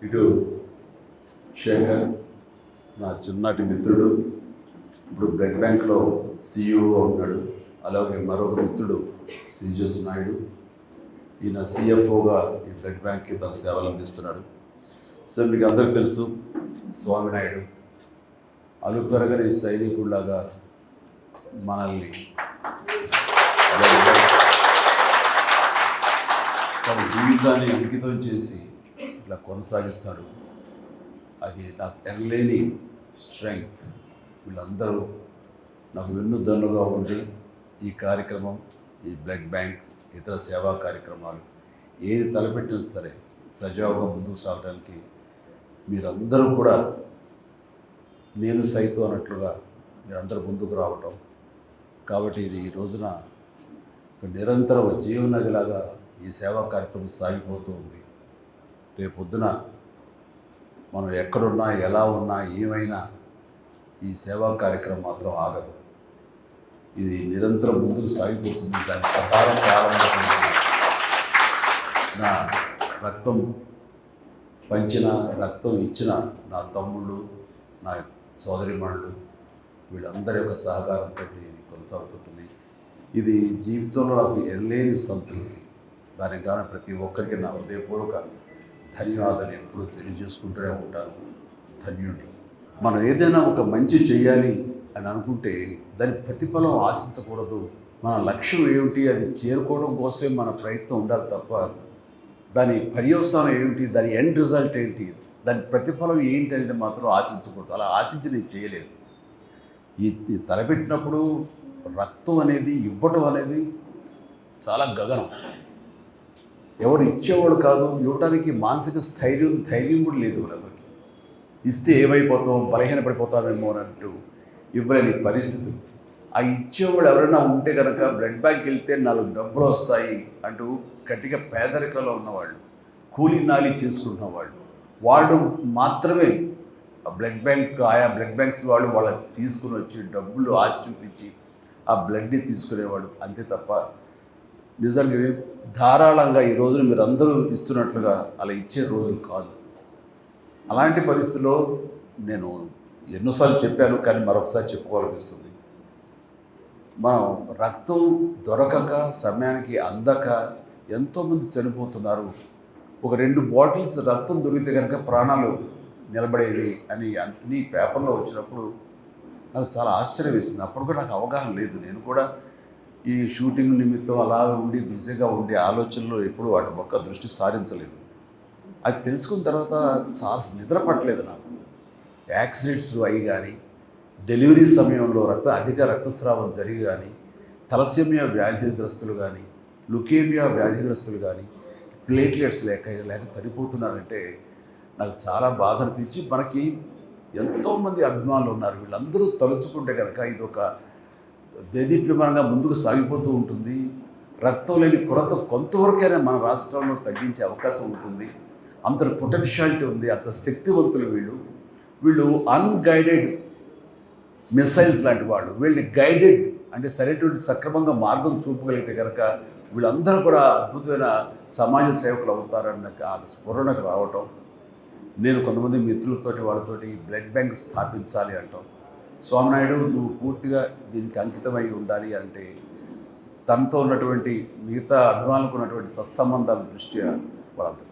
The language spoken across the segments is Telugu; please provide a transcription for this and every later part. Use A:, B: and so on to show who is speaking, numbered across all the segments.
A: ఇటు శేఖర్ నా చిన్నటి మిత్రుడు, ఇప్పుడు బ్లడ్ బ్యాంక్లో సిఇఓగా ఉన్నాడు. అలాగే మరొక మిత్రుడు శ్రీజస్ నాయుడు, ఈయన సిఎఫ్ఓగా ఈ బ్లడ్ బ్యాంక్కి తన సేవలు అందిస్తున్నాడు. సార్ మీకు అందరికీ తెలుసు, స్వామినాయుడు అలుపెరగని సైనికుడిలాగా మనల్ని తన జీవితాన్ని అంకితం చేసి ఇట్లా కొనసాగిస్తాడు. అది నాకు ఎనలేని స్ట్రెంగ్త్. వీళ్ళందరూ నాకు వెన్నుదన్నుగా ఉండి ఈ కార్యక్రమం, ఈ బ్లడ్ బ్యాంక్, ఇతర సేవా కార్యక్రమాలు ఏది తలపెట్టినా సరే సజావుగా ముందుకు సాగడానికి మీరందరూ కూడా నేను సైతం అన్నట్లుగా మీరందరూ ముందుకు రావటం. కాబట్టి ఇది ఈ రోజున ఒక నిరంతర జీవనదిలాగా ఈ సేవా కార్యక్రమం సాగిపోతూ ఉంది. రేపొద్దున మనం ఎక్కడున్నా, ఎలా ఉన్నా, ఏమైనా ఈ సేవా కార్యక్రమం మాత్రం ఆగదు. ఇది నిరంతరం ముందుకు సాగిపోతుంది. దాని ప్రకారం ప్రారంభమైన నా రక్తం పంచిన, రక్తం ఇచ్చిన నా తమ్ముళ్ళు, నా సోదరిమణులు, వీళ్ళందరి యొక్క సహకారంతో ఇది కొనసాగుతుంటుంది. ఇది జీవితంలో నాకు ఎనలేని సంతృప్తి. దానికి కానీ ప్రతి ఒక్కరికి నా హృదయపూర్వక ధన్యవాదాలు ఎప్పుడూ తెలియజేసుకుంటూనే ఉంటాను. ధన్యుడి. మనం ఏదైనా ఒక మంచి చేయాలి అని అనుకుంటే దాని ప్రతిఫలం ఆశించకూడదు. మన లక్ష్యం ఏమిటి, అది చేరుకోవడం కోసమే మన ప్రయత్నం ఉండాలి తప్ప దాని పర్యవసానం ఏమిటి, దాని ఎండ్ రిజల్ట్ ఏంటి, దాని ప్రతిఫలం ఏంటి అనేది మాత్రం ఆశించకూడదు. అలా ఆశించి నేను చేయలేదు. ఈ తలపెట్టినప్పుడు రక్తం అనేది ఇవ్వటం అనేది చాలా గగనం. ఎవరు ఇచ్చేవాడు కాదు, ఇవ్వడానికి మానసిక ధైర్యం కూడా లేదు ఎవరికి. ఇస్తే ఏమైపోతాం, బలహీనపడిపోతామేమో అన్నట్టు ఇవ్వలేని పరిస్థితి. ఆ ఇచ్చేవాడు ఎవరైనా ఉంటే కనుక బ్లడ్ బ్యాంక్ వెళ్తే 4 డబ్బులు వస్తాయి అంటూ గట్టిగా పేదరికంలో ఉన్నవాళ్ళు, కూలీ నాలి చేసుకుంటున్న వాళ్ళు మాత్రమే ఆ బ్లడ్ బ్యాంక్, ఆయా బ్లడ్ బ్యాంక్స్ వాళ్ళు వాళ్ళకి తీసుకుని వచ్చి డబ్బులు ఆశ చూపించి ఆ బ్లడ్ని తీసుకునేవాడు. అంతే తప్ప నిజంగా ధారాళంగా ఈ రోజున మీరు అందరూ ఇస్తున్నట్లుగా అలా ఇచ్చే రోజులు కాదు. అలాంటి పరిస్థితుల్లో నేను ఎన్నోసార్లు చెప్పాను, కానీ మరొకసారి చెప్పుకోవాలనిపిస్తుంది. మనం రక్తం దొరకక, సమయానికి అందక ఎంతోమంది చనిపోతున్నారు. ఒక 2 బాటిల్స్ రక్తం దొరికితే కనుక ప్రాణాలు నిలబడేవి అని అన్ని పేపర్లో వచ్చినప్పుడు నాకు చాలా ఆశ్చర్యం వేసింది. అప్పుడు కూడా నాకు అవగాహన లేదు. నేను కూడా ఈ షూటింగ్ నిమిత్తం అలా ఉండి బిజీగా ఉండే ఆలోచనలో ఎప్పుడూ వాటి ఒక్క దృష్టి సారించలేదు. అది తెలుసుకున్న తర్వాత చాలా నిద్ర పట్టలేదు నాకు. యాక్సిడెంట్స్ అయ్యి కానీ, డెలివరీ సమయంలో అధిక రక్తస్రావం జరిగి కానీ, తలసేమియా వ్యాధిగ్రస్తులు కానీ, లుకేమియా వ్యాధిగ్రస్తులు కానీ ప్లేట్లెట్స్ లేక చనిపోతున్నారంటే నాకు చాలా బాధ అనిపించి, మనకి ఎంతోమంది అభిమానులు ఉన్నారు. వీళ్ళందరూ తలుచుకుంటే కనుక ఇది ఒక దేదీప్యమానంగా ముందుకు సాగిపోతూ ఉంటుంది. రక్తం లేని కొరత కొంతవరకైనా మన రాష్ట్రంలో తగ్గించే అవకాశం ఉంటుంది. అంత పొటెన్షియాలిటీ ఉంది, అంత శక్తివంతులు వీళ్ళు అన్గైడెడ్ మిసైల్స్ లాంటి వాళ్ళు. వీళ్ళని గైడెడ్ అంటే సరైనటువంటి సక్రమంగా మార్గం చూపగలిగితే కనుక వీళ్ళందరూ కూడా అద్భుతమైన సమాజ సేవకులు అవుతారన్న స్ఫురణకు రావటం. నేను కొంతమంది మిత్రులతోటి వాళ్ళతోటి బ్లడ్ బ్యాంక్ స్థాపించాలి అంటాం. స్వామినాయుడు, నువ్వు పూర్తిగా దీనికి అంకితమై ఉండాలి అంటే తనతో ఉన్నటువంటి మిగతా అభిమానులకు ఉన్నటువంటి సత్సంబంధాల దృష్ట్యా వాళ్ళంతా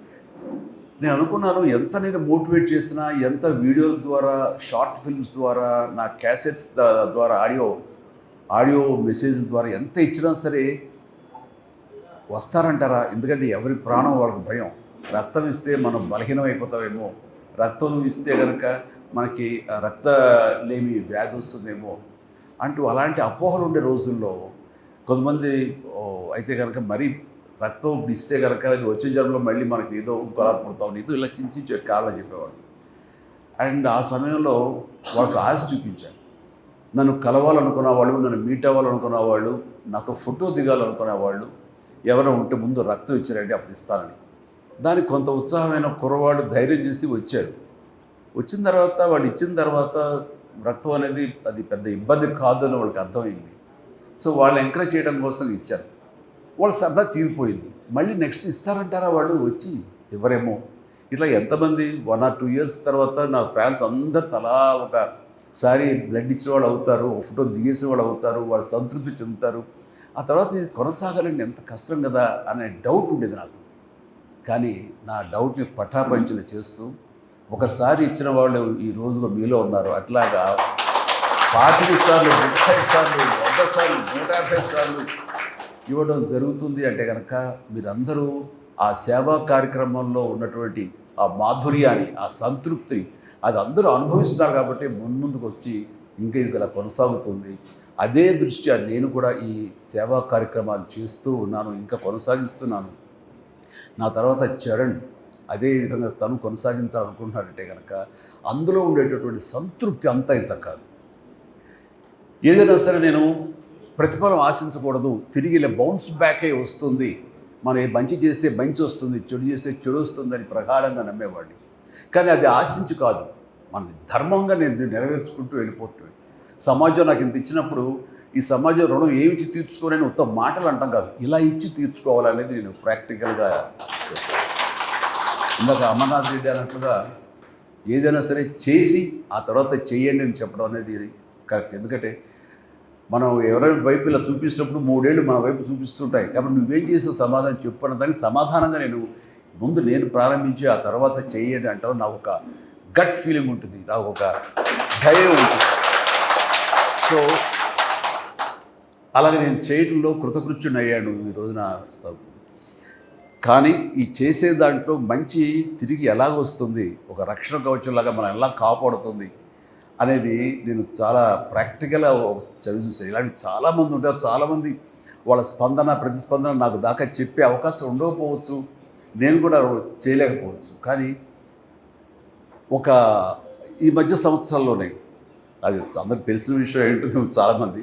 A: నేను అనుకున్నాను, ఎంత నేను మోటివేట్ చేసినా, ఎంత వీడియోల ద్వారా, షార్ట్ ఫిల్మ్స్ ద్వారా, నా క్యాసెట్స్ ద్వారా, ఆడియో మెసేజ్ ద్వారా ఎంత ఇచ్చినా సరే వస్తారంటారా? ఎందుకంటే ఎవరి ప్రాణం వాళ్ళకి భయం. రక్తం ఇస్తే మనం బలహీనం అయిపోతామేమో, రక్తం ఇస్తే కనుక మనకి రక్తలేమి వ్యాధి వస్తుందేమో అంటూ అలాంటి అపోహలు ఉండే రోజుల్లో కొంతమంది అయితే కనుక మరీ రక్తం ఇస్తే కనుక అది వచ్చే జన్మలో మళ్ళీ మనకి ఏదో ఇంకోలా పుడతాం, ఏదో ఇలా చించి కావాలని చెప్పేవాడు. అండ్ ఆ సమయంలో వాళ్ళకి ఆశ చూపించాను. నన్ను కలవాలనుకున్న వాళ్ళు, నన్ను మీట్ అవ్వాలనుకున్న వాళ్ళు, నాతో ఫోటో దిగాలనుకునే వాళ్ళు ఎవరైనా ఉంటే ముందు రక్తం ఇచ్చారంటే అప్పుడు ఇస్తానని. దానికి కొంత ఉత్సాహమైన కుర్రవాడు ధైర్యం చేసి వచ్చాడు. వచ్చిన తర్వాత వాళ్ళు ఇచ్చిన తర్వాత రక్తం అనేది అది పెద్ద ఇబ్బంది కాదు అని వాళ్ళకి అర్థమైంది. సో వాళ్ళు ఎంకరేజ్ చేయడం కోసం ఇచ్చారు. వాళ్ళ సరదా తీరిపోయింది. మళ్ళీ నెక్స్ట్ ఇస్తారంటారా వాళ్ళు వచ్చి? ఎవరేమో. ఇట్లా ఎంతమంది 1 or 2 ఇయర్స్ తర్వాత నా ఫ్యాన్స్ అందరు తలా ఒకసారి బ్లడ్ ఇచ్చిన వాళ్ళు అవుతారు, ఒక ఫోటో దిగేసిన వాళ్ళు అవుతారు, వాళ్ళు సంతృప్తి చెందుతారు. ఆ తర్వాత ఇది కొనసాగాలంటే ఎంత కష్టం కదా అనే డౌట్ ఉండేది నాకు. కానీ నా డౌట్ని పటాపంచలు చేస్తూ ఒకసారి ఇచ్చిన వాళ్ళు ఈ రోజులో మీలో ఉన్నారు. అట్లాగా 25 సార్లు, 30 సార్లు, 100 సార్లు, 150 సార్లు ఇవ్వడం జరుగుతుంది అంటే కనుక మీరందరూ ఆ సేవా కార్యక్రమంలో ఉన్నటువంటి ఆ మాధుర్యాన్ని, ఆ సంతృప్తి అది అందరూ అనుభవిస్తున్నారు కాబట్టి మున్ముందుకు వచ్చి ఇంకా ఇది ఇలా కొనసాగుతుంది. అదే దృష్ట్యా నేను కూడా ఈ సేవా కార్యక్రమాలు చేస్తూ ఉన్నాను, ఇంకా కొనసాగిస్తున్నాను. నా తర్వాత చరణ్ అదే విధంగా తను కొనసాగించాలనుకుంటున్నాడంటే కనుక అందులో ఉండేటటువంటి సంతృప్తి అంతా ఇంత కాదు. ఏదైనా సరే నేను ప్రతిఫలం ఆశించకూడదు, తిరిగి ఇలా బౌన్స్ బ్యాకే వస్తుంది, మనం మంచి చేస్తే మంచి వస్తుంది, చెడు చేస్తే చెడు వస్తుందని ప్రగాఢంగా నమ్మేవాడిని. కానీ అది ఆశించి కాదు, మన ధర్మంగా నేను నెరవేర్చుకుంటూ వెళ్ళిపోతుంది. సమాజం నాకు ఇంత ఇచ్చినప్పుడు ఈ సమాజం రుణం ఏమిచ్చి తీర్చుకోవాలని ఉత్తమ మాటలు అంటాం కాదు, ఇలా ఇచ్చి తీర్చుకోవాలనేది నేను ప్రాక్టికల్గా ఇందాక అమర్నాథ్ రెడ్డి అన్నట్లుగా ఏదైనా సరే చేసి ఆ తర్వాత చెయ్యండి అని చెప్పడం అనేది కరెక్ట్. ఎందుకంటే మనం ఎవరైనా వైపు ఇలా చూపించినప్పుడు 3 ఏళ్ళు మన వైపు చూపిస్తుంటాయి, కాబట్టి నువ్వేం చేసావు సమాధానం చెప్పడం దానికి సమాధానంగా నేను ప్రారంభించి ఆ తర్వాత చెయ్యండి అంటారు. నాకు ఒక గట్ ఫీలింగ్ ఉంటుంది, నాకు ఒక భయం ఉంటుంది. సో అలాగే నేను చేయటంలో కృతకృత్యుని అయ్యాను ఈ రోజున. కానీ ఈ చేసే దాంట్లో మంచి తిరిగి ఎలాగ వస్తుంది, ఒక రక్షణ కవచంలాగా మనం ఎలా కాపాడుతుంది అనేది నేను చాలా ప్రాక్టికల్గా చదివి చూసాను. ఇలాంటి చాలామంది ఉంటారు, చాలామంది వాళ్ళ ప్రతిస్పందన నాకు దాకా చెప్పే అవకాశం ఉండకపోవచ్చు, నేను కూడా చేయలేకపోవచ్చు. కానీ ఈ మధ్య సంవత్సరాల్లోనే అది అందరికి తెలిసిన విషయం ఏంటో చాలామంది,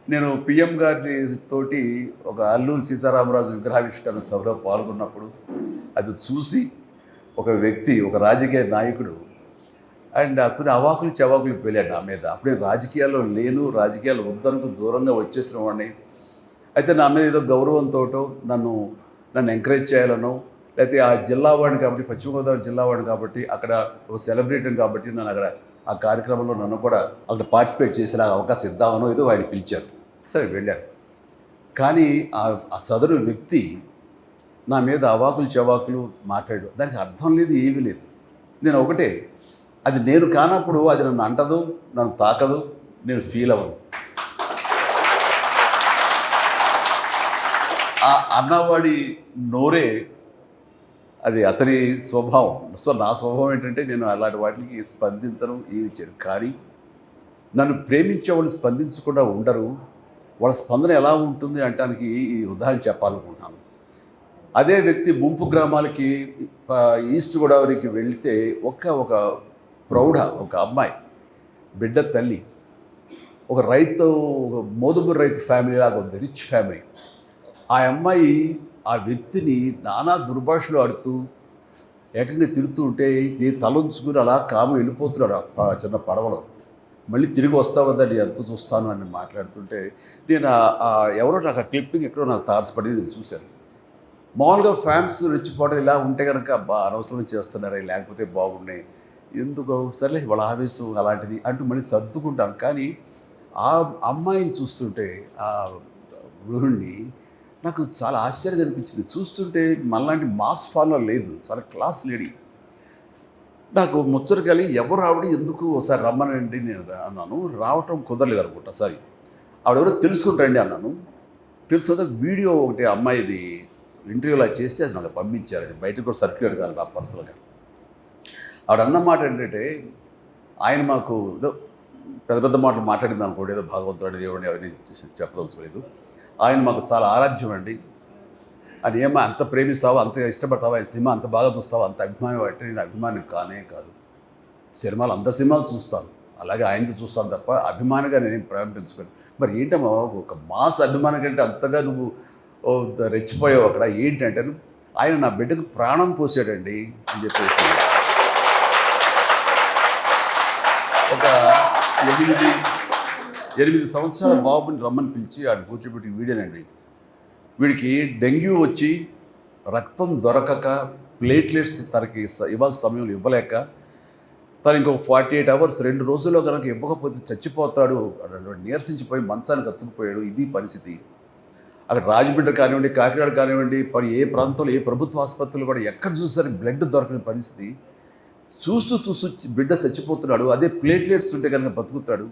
A: నేను పిఎం గారి తోటి ఒక అల్లూరి సీతారామరాజు విగ్రహావిష్కరణ సభలో పాల్గొన్నప్పుడు అది చూసి ఒక వ్యక్తి, ఒక రాజకీయ నాయకుడు అండ్ కొన్ని అవాకులు చవాకులు వెళ్ళాడు నా మీద. అప్పుడే రాజకీయాల్లో లేను, రాజకీయాలు వద్దనుకు దూరంగా వచ్చేసిన వాడిని. అయితే నా మీద ఏదో గౌరవంతో నన్ను ఎంకరేజ్ చేయాలనో, లేకపోతే ఆ జిల్లా వాడిని కాబట్టి, పశ్చిమ గోదావరి జిల్లా వాడిని కాబట్టి, అక్కడ ఒక సెలబ్రిటీని కాబట్టి నన్ను అక్కడ ఆ కార్యక్రమంలో నన్ను కూడా అక్కడ పార్టిసిపేట్ చేసిన అవకాశం ఇద్దామనో ఏదో ఆయన పిలిచారు. సరే వెళ్ళారు. కానీ ఆ సదరు వ్యక్తి నా మీద అవాకులు చవాకులు మాట్లాడు, దానికి అర్థం లేదు, ఏమీ లేదు. నేను ఒకటే, అది నేను కానప్పుడు అది నన్ను అంటదు, నన్ను తాకదు, నేను ఫీల్ అవ్వను. ఆ అన్నవాడి నోరే అది అతని స్వభావం. సో నా స్వభావం ఏంటంటే నేను అలాంటి వాటికి స్పందించను, ఏమి చేయను. కానీ నన్ను ప్రేమించే వాళ్ళు స్పందించకుండా ఉండరు. వాళ్ళ స్పందన ఎలా ఉంటుంది అంటానికి ఈ ఉదాహరణ చెప్పాలనుకుంటున్నాను. అదే వ్యక్తి ముంపు గ్రామాలకి ఈస్ట్ గోదావరికి వెళితే ఒక ప్రౌఢ ఒక అమ్మాయి, బిడ్డ తల్లి, ఒక మోదుబురు రైతు ఫ్యామిలీ లాగా ఉంది, రిచ్ ఫ్యామిలీ. ఆ అమ్మాయి ఆ వ్యక్తిని నానా దుర్భాషలు ఆడుతూ ఏకంగా తిడుతూ ఉంటే తలంచుకుని అలా కాము వెళ్ళిపోతున్నాడు ఆ చిన్న పడవలో. మళ్ళీ తిరిగి వస్తావు కదా, నేను ఎంత చూస్తాను అని మాట్లాడుతుంటే నేను ఎవరో నాకు ఆ క్లిప్పింగ్ ఎక్కడో నాకు తారసపడి నేను చూశాను. మామూలుగా ఫ్యాన్స్ రెచ్చిపోవడం ఇలా ఉంటే కనుక అనవసరం చేస్తున్నారే, లేకపోతే బాగున్నాయి, ఎందుకో సర్లే వాళ్ళ ఆవేశం అలాంటిది అంటూ మళ్ళీ సర్దుకుంటాను. కానీ ఆ అమ్మాయిని చూస్తుంటే, ఆ గృహిణిని నాకు చాలా ఆశ్చర్యంగా అనిపించింది. చూస్తుంటే మనలాంటి మాస్ ఫాలోవర్ లేదు, చాలా క్లాస్ లేడీ. నాకు ముచ్చట కలిగి ఎవరు ఆవిడ, ఎందుకు ఒకసారి రమ్మనండి నేను అన్నాను. రావటం కుదరలేదు అనుకుంటా, సారీ ఆవిడెవరో తెలుసుకుంటాండి అన్నాను. తెలుసుకుంటే వీడియో ఒకటి అమ్మాయిది ఇంటర్వ్యూలా చేస్తే అది నాకు పంపించారు. అది బయటకు కూడా సర్క్యులేట్ కాదు నా పర్సనల్గా. ఆవిడ అన్నమాట ఏంటంటే, ఆయన మాకు ఏదో పెద్ద మాటలు మాట్లాడింది అనుకోండి, ఏదో భగవంతుడు దేవుడిని ఎవరిని చెప్పదలుచుకోలేదు. ఆయన మాకు చాలా ఆరాధ్యం అండి, అని ఏమో అంత ప్రేమిస్తావా, అంత ఇష్టపడతావా, ఈ సినిమా అంత బాగా చూస్తావా, అంత అభిమానం అంటే నేను అభిమానం కానే కాదు. సినిమాలు చూస్తాను, అలాగే ఆయనతో చూస్తాను తప్ప అభిమానిగా నేనేం ప్రేమ పెంచుకోను. మరి ఏంటమ్మా ఒక మాస్ అభిమానం కంటే అంతగా నువ్వు రెచ్చిపోయావు అక్కడ ఏంటంటే, ఆయన నా బిడ్డకు ప్రాణం పోసాడండి అని చెప్పేసి ఒక 8 సంవత్సరాల బాబుని రమ్మని పిలిచి ఆయన కూర్చోబెట్టి వీడేనండి, వీడికి డెంగ్యూ వచ్చి రక్తం దొరకక ప్లేట్లెట్స్ తనకి ఇవ్వాల్సిన సమయంలో ఇవ్వలేక తను ఇంకొక 48 అవర్స్ 2 రోజుల్లో కనుక ఇవ్వకపోతే చచ్చిపోతాడు, నీరసించిపోయి మంచానికి అతుక్కుపోయాడు. ఇది పరిస్థితి. అక్కడ రాజమండ్రి కానివ్వండి, కాకినాడ కానివ్వండి, ఏ ప్రాంతంలో ఏ ప్రభుత్వ ఆసుపత్రులు కూడా ఎక్కడ చూసారు బ్లడ్ దొరకని పరిస్థితి. చూస్తూ చూస్తూ బిడ్డ చచ్చిపోతున్నాడు. అదే ప్లేట్లెట్స్ ఉంటే కనుక బతుకుతాడు.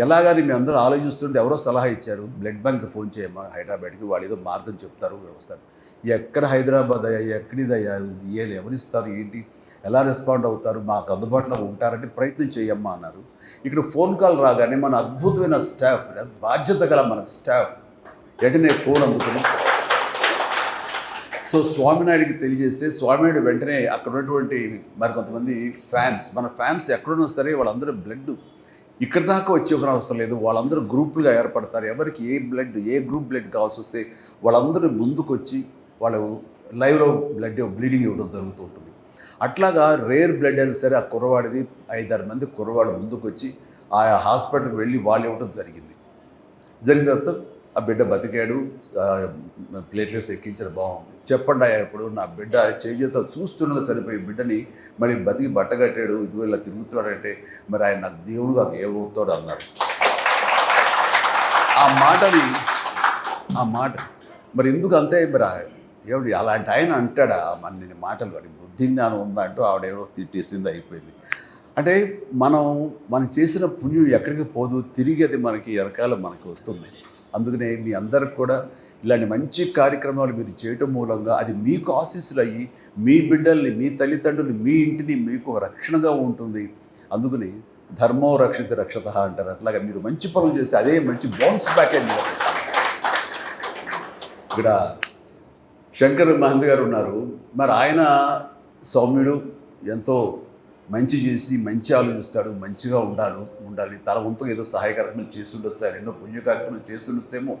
A: ఎలాగని మేము అందరూ ఆలోచిస్తుంటే ఎవరో సలహా ఇచ్చారు, బ్లడ్ బ్యాంక్కి ఫోన్ చేయమ్మా హైదరాబాద్కి, వాళ్ళు ఏదో మార్గం చెప్తారు వస్తారు. ఎక్కడ హైదరాబాద్ అయ్యా, ఎక్కడిదయ్యా, ఎవరిస్తారు, ఏంటి, ఎలా రెస్పాండ్ అవుతారు, మాకు అందుబాటులో ఉంటారంటే ప్రయత్నం చేయమ్మా అన్నారు. ఇక్కడ ఫోన్ కాల్ రాగానే మన అద్భుతమైన స్టాఫ్, బాధ్యత గల మన స్టాఫ్ వెంటనే ఫోన్ అందుకుని సో స్వామినాయుడికి తెలియజేస్తే స్వామినాయుడు వెంటనే అక్కడ ఉన్నటువంటి మరి కొంతమంది ఫ్యాన్స్, మన ఫ్యాన్స్ ఎక్కడున్నా సరే వాళ్ళందరూ బ్లడ్ ఇక్కడ దాకా వచ్చి ఒక అవసరం లేదు, వాళ్ళందరూ గ్రూపులుగా ఏర్పడతారు. ఎవరికి ఏ గ్రూప్ బ్లడ్ కావాల్సి వస్తే వాళ్ళందరూ ముందుకు వచ్చి వాళ్ళు లైవ్లో బ్లీడింగ్ ఇవ్వడం జరుగుతూ ఉంటుంది. అట్లాగా రేర్ బ్లడ్ అయినా సరే ఆ కుర్రవాడిది 5-6 మంది కుర్రవాడు ముందుకు వచ్చి ఆయా హాస్పిటల్కి వెళ్ళి వాళ్ళు ఇవ్వడం జరిగిన తర్వాత ఆ బిడ్డ బతికాడు. ప్లేట్లెట్స్ ఎక్కించడం బాగుంది. చెప్పండి ఇప్పుడు నా బిడ్డ చేతితో చూస్తుండగా చనిపోయి బిడ్డని మరి బతికి బట్టగట్టాడు, ఇదిగో ఇలా తిరుగుతాడంటే మరి ఆయన నాకు దేవుడు నాకు ఏమవుతాడు అన్నారు. ఆ మాట మరి ఎందుకు అంతే మరి ఏమిటి అలాంటి ఆయన అంటాడా మన మాటలు, కానీ బుద్ధి జ్ఞానం ఉందా అంటూ ఆవిడేవో తిట్టేసింది, అయిపోయింది. అంటే మనం చేసిన పుణ్యం ఎక్కడికి పోదు, తిరిగి అది మనకి వెనకాల మనకి వస్తుంది. అందుకనే మీ అందరికి కూడా ఇలాంటి మంచి కార్యక్రమాలు మీరు చేయటం మూలంగా అది మీకు ఆశీస్సులు అయ్యి మీ బిడ్డల్ని, మీ తల్లిదండ్రులు, మీ ఇంటిని మీకు రక్షణగా ఉంటుంది. అందుకని ధర్మో రక్షిత రక్షత అంటారు. అట్లాగా మీరు మంచి పనులు చేస్తే అదే మంచి బౌన్స్ బ్యాక్ అయింది. ఇక్కడ శంకర్ మహంత్ గారు ఉన్నారు, మరి ఆయన సౌమ్యుడు, ఎంతో మంచి చేసి మంచి ఆలోచిస్తాడు, మంచిగా ఉండాలి, తన వంతు ఏదో సహాయ కార్యక్రమాలు చేస్తుండొచ్చు, ఆయన ఎన్నో పుణ్య కార్యక్రమాలు చేస్తుండొచ్చేమో.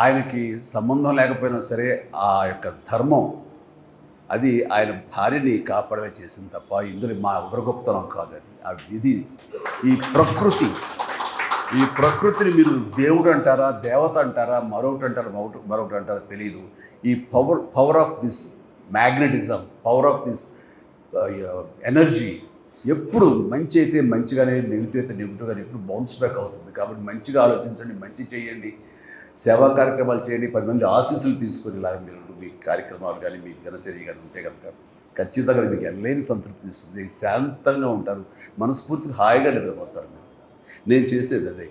A: ఆయనకి సంబంధం లేకపోయినా సరే ఆ యొక్క ధర్మం అది ఆయన భార్యని కాపాడమే చేసింది తప్ప ఇందులో మా ఎవరి గొప్పతనం కాదు. అది ఆ విధి, ఈ ప్రకృతిని మీరు దేవుడు అంటారా, దేవత అంటారా, మరొకటి అంటారా తెలియదు. ఈ power of this magnetism, power of this energy ఎప్పుడు మంచి అయితే మంచిగానే, నెగిటివ్ అయితే నెగిటివ్గానే ఎప్పుడు బౌన్స్ బ్యాక్ అవుతుంది. కాబట్టి మంచిగా ఆలోచించండి, మంచి చేయండి, సేవా కార్యక్రమాలు చేయండి, 10 మంది ఆశీస్సులు తీసుకొని ఇలాగ మీరు మీ కార్యక్రమాలు కానీ మీ దినచర్య కానీ ఉంటే కనుక ఖచ్చితంగా మీకు ఎనలేని సంతృప్తి ఇస్తుంది. శాంతంగా ఉంటారు, మనస్ఫూర్తిగా హాయిగా నిద్రపోతారు. నేను చేసేది అదే.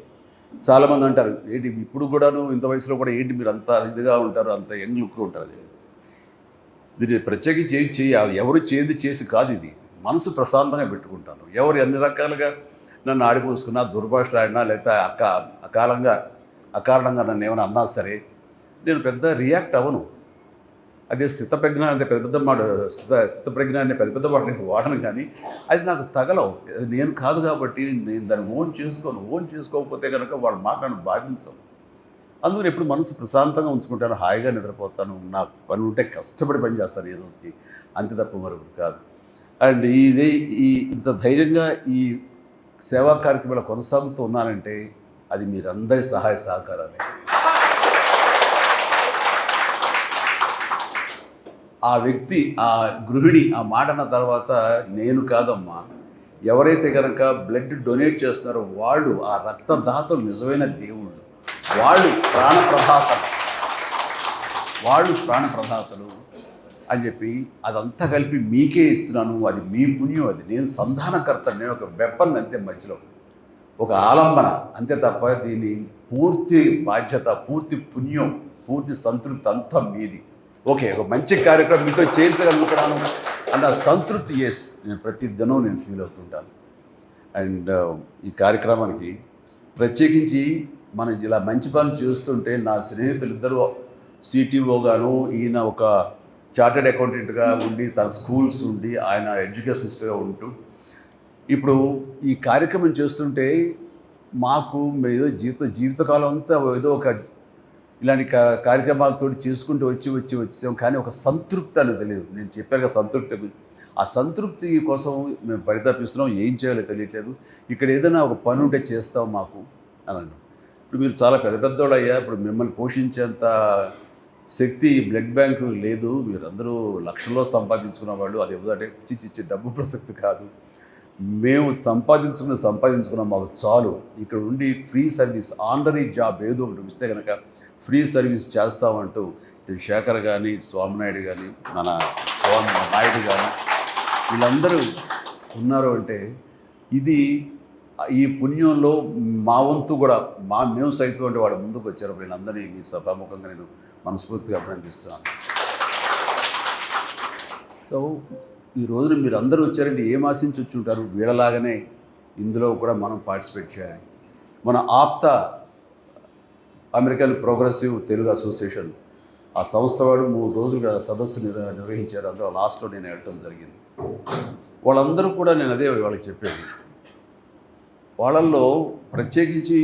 A: చాలామంది అంటారు ఏంటి ఇప్పుడు కూడాను ఇంత వయసులో కూడా ఏంటి మీరు అంత ఇదిగా ఉంటారు, అంత యంగ్ లుక్గా ఉంటారు. అది దీన్ని ప్రత్యేకించి ఎవరు చేసి కాదు, ఇది మనసు ప్రశాంతంగా పెట్టుకుంటాను. ఎవరు ఎన్ని రకాలుగా నన్ను ఆడిపోసుకున్నా, దుర్భాషలు ఆడినా, లేకపోతే అకారణంగా నన్ను ఏమైనా అన్నా సరే నేను పెద్ద రియాక్ట్ అవ్వను. అదే స్థితప్రజ్ఞ అంటే స్థితప్రజ్ఞ అనే పెద్ద మాట నేను వాడను, కానీ అది నాకు తగలవు. అది నేను కాదు కాబట్టి నేను దాన్ని ఓన్ చేసుకోకపోతే కనుక వాళ్ళ మాట నన్ను బాధించవు. అందుకని ఎప్పుడు మనసు ప్రశాంతంగా ఉంచుకుంటాను, హాయిగా నిద్రపోతాను, నాకు పని ఉంటే కష్టపడి పని చేస్తాను ఏ రోజుకి, అంతే తప్ప మరొకటి కాదు. అండ్ ఇంత ధైర్యంగా ఈ సేవా కార్యక్రమాలు కొనసాగుతూ ఉన్నానంటే అది మీరందరి సహాయ సహకారాలే. ఆ వ్యక్తి, ఆ గృహిణి ఆ మాట అన్న తర్వాత నేను కాదమ్మా, ఎవరైతే కనుక బ్లడ్ డొనేట్ చేస్తున్నారో వాళ్ళు ఆ రక్తదాతలు నిజమైన దేవుళ్ళు, వాళ్ళు ప్రాణప్రదాతలు అని చెప్పి అదంతా కలిపి మీకే ఇస్తున్నాను, అది మీ పుణ్యం, అది నేను సంధానకర్త, నేను ఒక వెపన్ అంతే, మధ్యలో ఒక ఆలంబన అంతే తప్ప దీని పూర్తి బాధ్యత, పూర్తి పుణ్యం, పూర్తి సంతృప్తి అంతా మీది. ఓకే, ఒక మంచి కార్యక్రమం మీతో చేయించగలుగుతున్నాను అన్న సంతృప్తి నేను ప్రతి దినం నేను ఫీల్ అవుతుంటాను. అండ్ ఈ కార్యక్రమానికి ప్రత్యేకించి మనం ఇలా మంచి పనులు చేస్తుంటే నా స్నేహితులు ఇద్దరు సిటీఓగాను, ఈయన ఒక చార్టెడ్ అకౌంటెంట్గా ఉండి తన స్కూల్స్ ఉండి ఆయన ఎడ్యుకేషనిస్ట్గా ఉంటూ ఇప్పుడు ఈ కార్యక్రమం చేస్తుంటే మాకు ఏదో జీవితకాలం అంతా ఏదో ఒక ఇలాంటి కార్యక్రమాలతో చేసుకుంటూ వచ్చాం, కానీ ఒక సంతృప్తి అనేది తెలియదు. నేను చెప్పాక సంతృప్తి, ఆ సంతృప్తి కోసం మేము పరితపిస్తున్నాం, ఏం చేయాలో తెలియట్లేదు. ఇక్కడ ఏదైనా ఒక పని ఉంటే చేస్తాం మాకు అని. ఇప్పుడు మీరు చాలా పెద్దోళ్ళు అయ్యా, ఇప్పుడు మిమ్మల్ని పోషించేంత శక్తి బ్లడ్ బ్యాంకు లేదు, మీరందరూ లక్షల్లో సంపాదించుకున్న వాళ్ళు, అది ఎవరంటే చిచ్చి డబ్బు ప్రసక్తి కాదు, మేము సంపాదించుకున్న మాకు చాలు, ఇక్కడ ఉండి ఫ్రీ సర్వీస్ ఆనరీ జాబ్ ఏదో ఒకటి ఇస్తే కనుక ఫ్రీ సర్వీస్ చేస్తామంటూ ఇటు శేఖర్ కానీ స్వామినాయుడు కానీ మన స్వామి నాయుడు కానీ వీళ్ళందరూ ఉన్నారు అంటే ఇది ఈ పుణ్యంలో మా వంతు కూడా మేము సైతం అంటే వాడు ముందుకు వచ్చారు. వీళ్ళందరినీ మీ సభాముఖంగా నేను మనస్ఫూర్తిగా అభినందిస్తున్నాను. సో ఈ రోజున మీరు అందరూ వచ్చారంటే ఏం ఆశించి వచ్చి ఉంటారు, వీళ్ళలాగానే ఇందులో కూడా మనం పార్టిసిపేట్ చేయాలి. మన ఆప్త అమెరికన్ ప్రోగ్రెసివ్ తెలుగు అసోసియేషన్ ఆ సంస్థ వాడు 3 రోజులుగా సదస్సు నిర్వహించారు. అందులో లాస్ట్లో నేను వెళ్ళటం జరిగింది. వాళ్ళందరూ కూడా నేను అదే వాళ్ళకి చెప్పాను, వాళ్ళల్లో ప్రత్యేకించి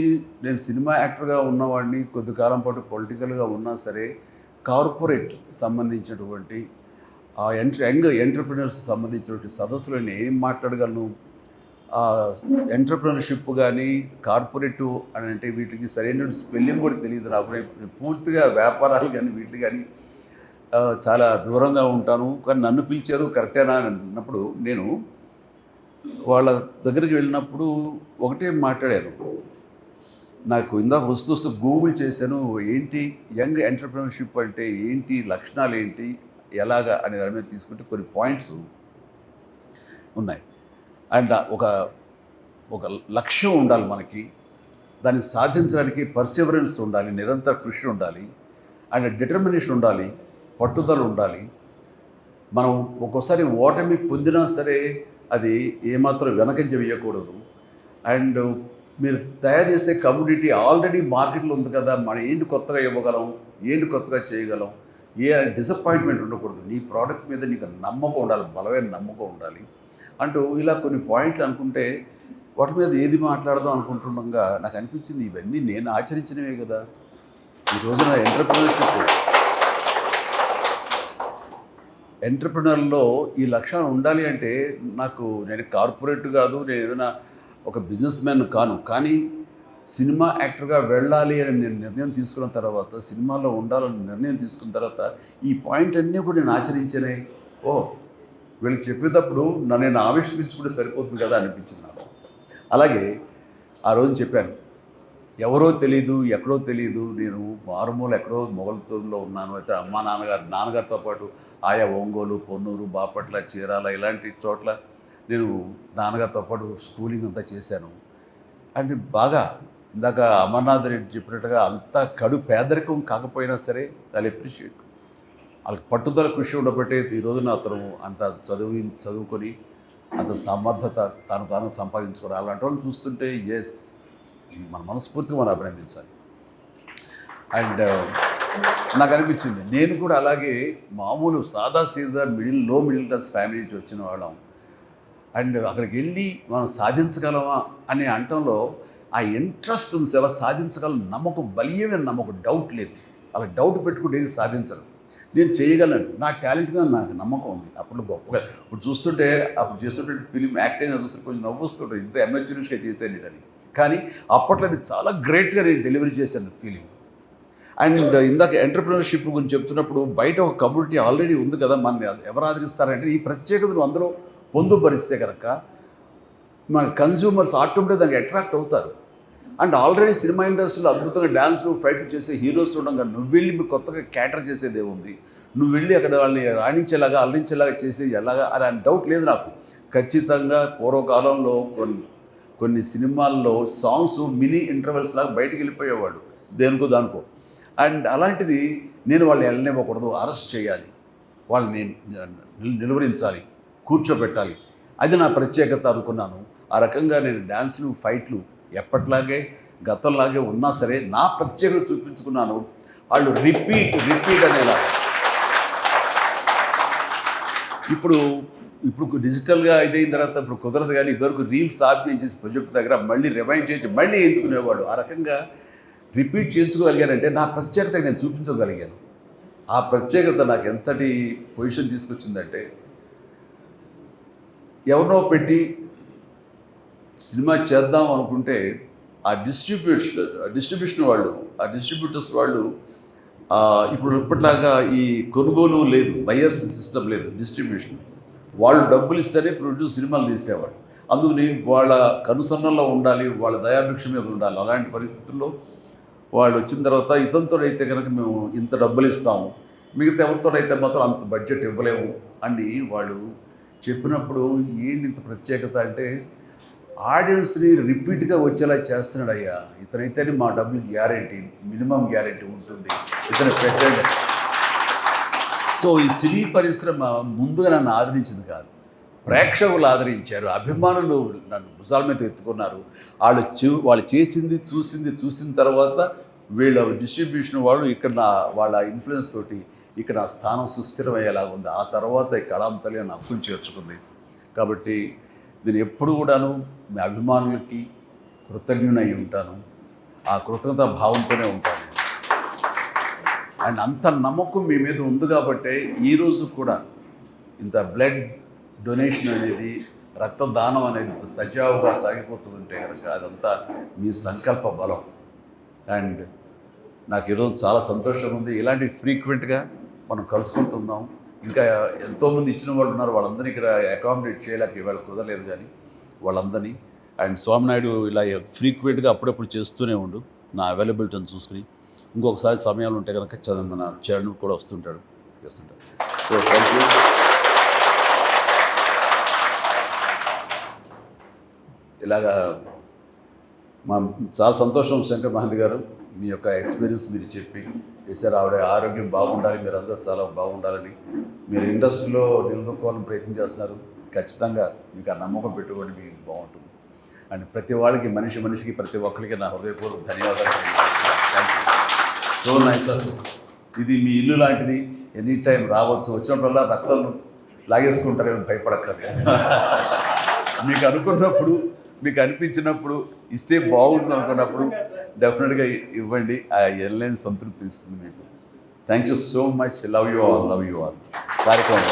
A: నేను సినిమా యాక్టర్గా ఉన్నవాడిని, కొద్ది కాలం పాటు పొలిటికల్గా ఉన్నా సరే కార్పొరేట్ సంబంధించినటువంటి ఆ యంగ్ ఎంటర్ప్రినర్స్ సంబంధించినటువంటి సదస్సులో నేను ఏం మాట్లాడగలను, ఎంటర్ప్రినర్షిప్ కానీ కార్పొరేటివ్ అని అంటే వీటికి సరైన స్పెల్లింగ్ కూడా తెలియదు నాకు. నేను పూర్తిగా వ్యాపారాలు కానీ వీటికి కానీ చాలా దూరంగా ఉంటాను. కానీ నన్ను పిలిచారు కరెక్టేనా అని అన్నప్పుడు నేను వాళ్ళ దగ్గరికి వెళ్ళినప్పుడు ఒకటే మాట్లాడారు. నాకు ఇందాక వస్తూ గూగుల్ చేశాను, ఏంటి యంగ్ ఎంటర్ప్రినర్షిప్ అంటే ఏంటి, లక్షణాలు ఏంటి, ఎలాగా అనే దాని మీద తీసుకుంటే కొన్ని పాయింట్స్ ఉన్నాయి. అండ్ ఒక లక్ష్యం ఉండాలి మనకి, దాన్ని సాధించడానికి పర్సివరెన్స్ ఉండాలి, నిరంతర కృషి ఉండాలి, అండ్ డిటర్మినేషన్ ఉండాలి, పట్టుదల ఉండాలి. మనం ఒక్కోసారి ఓటమి పొందినా సరే అది ఏమాత్రం వెనకంజ వేయకూడదు. అండ్ మీరు తయారు చేసే కమ్యూనిటీ ఆల్రెడీ మార్కెట్లో ఉంది కదా, మనం ఏంటి కొత్తగా ఇవ్వగలం, ఏంటి కొత్తగా చేయగలం, ఏ డిసప్పాయింట్మెంట్ ఉండకూడదు, నీ ప్రోడక్ట్ మీద నీకు నమ్మకం ఉండాలి, బలమైన నమ్మకం ఉండాలి అంటూ ఇలా కొన్ని పాయింట్లు అనుకుంటే వాటి మీద ఏది మాట్లాడదాం అనుకుంటుండగా నాకు అనిపించింది ఇవన్నీ నేను ఆచరించినవే కదా. ఈ రోజున ఎంటర్ప్రినర్లో ఈ లక్షణం ఉండాలి అంటే నేను కార్పొరేట్ కాదు, నేను ఏదైనా ఒక బిజినెస్ మ్యాన్ కాను, కానీ సినిమా యాక్టర్గా వెళ్ళాలి అని నేను నిర్ణయం తీసుకున్న తర్వాత, సినిమాలో ఉండాలని నిర్ణయం తీసుకున్న తర్వాత ఈ పాయింట్ అన్నీ కూడా నేను ఆచరించానే. వీళ్ళకి చెప్పేటప్పుడు నేను ఆవిష్కరించుకుంటే సరిపోతుంది కదా అనిపించింది నాకు. అలాగే ఆ రోజు చెప్పాను, ఎవరో తెలీదు, ఎక్కడో తెలీదు, నేను మారుమూల ఎక్కడో మొగల్తూరులో ఉన్నాను. అయితే నాన్నగారితో పాటు ఆయా ఒంగోలు, పొన్నూరు, బాపట్ల, చీరాల ఇలాంటి చోట్ల నేను నాన్నగారితో పాటు స్కూలింగ్ అంతా చేశాను. అండ్ బాగా ఇందాక అమర్నాథ్ రెడ్డి చెప్పినట్టుగా అంత కడు పేదరికం కాకపోయినా సరే ఐ అప్రిషియేట్. వాళ్ళకి పట్టుదల కృషి ఉండబట్టే ఈ రోజున అతను అంత చదువుకొని అంత సమర్థత తాను సంపాదించుకోవడం, అలాంటి వాళ్ళు చూస్తుంటే ఎస్ మన మనస్ఫూర్తిగా మనం అభినందించాలి. అండ్ నాకు అనిపించింది నేను కూడా అలాగే మామూలు సాదాసీదా లో మిడిల్ క్లాస్ ఫ్యామిలీ నుంచి వచ్చిన వాళ్ళం. అండ్ అక్కడికి వెళ్ళి మనం సాధించగలమా అనే అంటంలో ఆ ఇంట్రెస్ట్ ఉంది, ఎలా సాధించగలం నమ్మకం, బలీయమైన నమ్మకం, డౌట్ లేదు. అలా డౌట్ పెట్టుకుంటే ఏది సాధించరు. నేను చేయగలను, నా టాలెంట్ మీద నాకు నమ్మకం ఉంది. అప్పుడు గొప్పగా ఇప్పుడు చూస్తుంటే అప్పుడు చేస్తుంటే ఫిలిం యాక్టింగ్ చూస్తే కొంచెం నవ్వుస్తుంటారు, ఇంత అమెచ్యూరిస్గా చేశాను అని. కానీ అప్పట్లో అది చాలా గ్రేట్గా నేను డెలివరీ చేశాను ఫీలింగ్. అండ్ ఇందాక ఎంటర్ప్రినర్షిప్ గురించి చెప్తున్నప్పుడు బయట ఒక కమ్యూనిటీ ఆల్రెడీ ఉంది కదా, మన ఎవరు ఆదరిస్తారంటే ఈ ప్రత్యేకతను అందరూ పొందుపరిస్తే కనుక మన కన్జ్యూమర్స్ ఆటోమేటిక్గా దానికి అట్రాక్ట్ అవుతారు. అండ్ ఆల్రెడీ సినిమా ఇండస్ట్రీలో అద్భుతంగా డ్యాన్స్లు ఫైట్లు చేసే హీరోస్ ఉండగా నువ్వు వెళ్ళి మీరు కొత్తగా క్యాటర్ చేసేది ఏముంది, నువ్వు వెళ్ళి అక్కడ వాళ్ళని రాణించేలాగా అల్లించేలాగా చేసేది ఎలాగా అని డౌట్ లేదు నాకు. ఖచ్చితంగా పూర్వకాలంలో కొన్ని సినిమాల్లో సాంగ్స్ మినీ ఇంటర్వెల్స్ లాగా బయటికి వెళ్ళిపోయేవాడు దానికో. అండ్ అలాంటిది నేను వాళ్ళని వెళ్ళనివ్వకూడదు, అరెస్ట్ చేయాలి, వాళ్ళని నిలువరించాలి, కూర్చోబెట్టాలి, అది నా ప్రత్యేకత అనుకున్నాను. ఆ రకంగా నేను డ్యాన్సులు ఫైట్లు ఎప్పట్లాగే గతంలాగే ఉన్నా సరే నా ప్రత్యేకత చూపించుకున్నాను. వాళ్ళు రిపీట్ అనేలాగా. ఇప్పుడు డిజిటల్గా ఇదైన తర్వాత ఇప్పుడు కుదరదు, కానీ ఇదివరకు రీల్స్ చేసి ప్రొజెక్ట్ దగ్గర మళ్ళీ రిమైండ్ చేసి మళ్ళీ ఎంచుకునేవాడు. ఆ రకంగా రిపీట్ చేయించుకోగలిగానంటే నా ప్రత్యేకత నేను చూపించగలిగాను. ఆ ప్రత్యేకత నాకు ఎంతటి పొజిషన్ తీసుకొచ్చిందంటే, ఎవరినో పెట్టి సినిమా చేద్దాం అనుకుంటే ఆ డిస్ట్రిబ్యూటర్స్ వాళ్ళు ఇప్పుడు ఇప్పటిలాగా ఈ కొనుగోలు లేదు, బయర్స్ సిస్టమ్ లేదు, డిస్ట్రిబ్యూషన్. వాళ్ళు డబ్బులు ఇస్తేనే ప్రొడ్యూస్ సినిమాలు తీసేవాడు. అందుకని వాళ్ళ కనుసన్నల్లో ఉండాలి, వాళ్ళ దయాభిక్ష మీద ఉండాలి. అలాంటి పరిస్థితుల్లో వాళ్ళు వచ్చిన తర్వాత ఇతనితోడైతే కనుక మేము ఇంత డబ్బులు ఇస్తాము, మిగతా ఎవరితోడైతే మాత్రం అంత బడ్జెట్ ఇవ్వలేము అని వాళ్ళు చెప్పినప్పుడు ఏంటి ఇంత ప్రత్యేకత అంటే ఆడియన్స్ని రిపీట్గా వచ్చేలా చేస్తున్నాడు. అయ్యా ఇతనైతేనే మా డబ్బులు గ్యారెంటీ, మినిమం గ్యారెంటీ ఉంటుంది, ఇతను పెట్టండి. సో ఈ సినీ పరిశ్రమ ముందుగా నన్ను ఆదరించింది కాదు, ప్రేక్షకులు ఆదరించారు, అభిమానులు నన్ను భుజాల మీద ఎత్తుకున్నారు. వాళ్ళు చేసింది చూసిన తర్వాత వీళ్ళ డిస్ట్రిబ్యూషన్ వాళ్ళు ఇక్కడ వాళ్ళ ఇన్ఫ్లుయెన్స్ తోటి ఇక్కడ ఆ స్థానం సుస్థిరమయ్యేలాగా ఉంది. ఆ తర్వాత ఈ కళాం తల్లి నన్ను అప్పులు చేర్చుకుంది. కాబట్టి నేను ఎప్పుడు కూడాను మీ అభిమానులకి కృతజ్ఞునై ఉంటాను. ఆ కృతజ్ఞత భావంతోనే ఉంటాను. అండ్ అంత నమ్మకం మీ మీద ఉంది కాబట్టే ఈరోజు కూడా ఇంత బ్లడ్ డొనేషన్ అనేది, రక్తదానం అనేది సజావుగా సాగిపోతుందంటే కనుక అదంతా మీ సంకల్ప బలం. అండ్ నాకు ఈరోజు చాలా సంతోషంగా ఉంది. ఇలాంటి ఫ్రీక్వెంట్గా మనం కలుసుకుంటున్నాం. ఇంకా ఎంతోమంది ఇచ్చిన వాళ్ళు ఉన్నారు, వాళ్ళందరినీ ఇక్కడ అకామిడేట్ చేయలేక ఇవాళ కుదరలేదు, కానీ వాళ్ళందరినీ. అండ్ స్వామినాయుడు ఇలా ఫ్రీక్వెంట్గా అప్పుడప్పుడు చేస్తూనే ఉండు, నా అవైలబిలిటీని చూసుకుని. ఇంకొకసారి సమయాలు ఉంటే కనుక మన చరణ్ కూడా వస్తుంటాడు, చేస్తుంటాడు. So thank you. ఇలాగా చాలా సంతోషం శంకర్ మహంతి గారు, మీ యొక్క ఎక్స్పీరియన్స్ మీరు చెప్పి చేశారు. ఆవిడ ఆరోగ్యం బాగుండాలి, మీరు అందరూ చాలా బాగుండాలని, మీరు ఇండస్ట్రీలో నిలదొక్కోవాలని ప్రయత్నం చేస్తున్నారు. ఖచ్చితంగా మీకు ఆ నమ్మకం పెట్టుకోండి, మీకు బాగుంటుంది. అండ్ ప్రతి వాళ్ళకి, మనిషికి ప్రతి ఒక్కరికి నా హృదయపూర్వక ధన్యవాదాలు. Thank you. So nice sir. ఇది మీ ఇల్లు లాంటిది, ఎనీ టైం రావచ్చు, వచ్చినప్పుడల్లా రక్తం లాగేసుకుంటారేమో భయపడక్కర్లేదు. మీకు అనుకున్నప్పుడు, మీకు అనిపించినప్పుడు, ఇస్తే బాగుంటుంది అనుకున్నప్పుడు డెఫినెట్గా ఇవ్వండి. ఆ ఎల్లేని సంతృప్తి ఇస్తుంది మీకు. Thank you so much. Love you all. కార్యక్రమం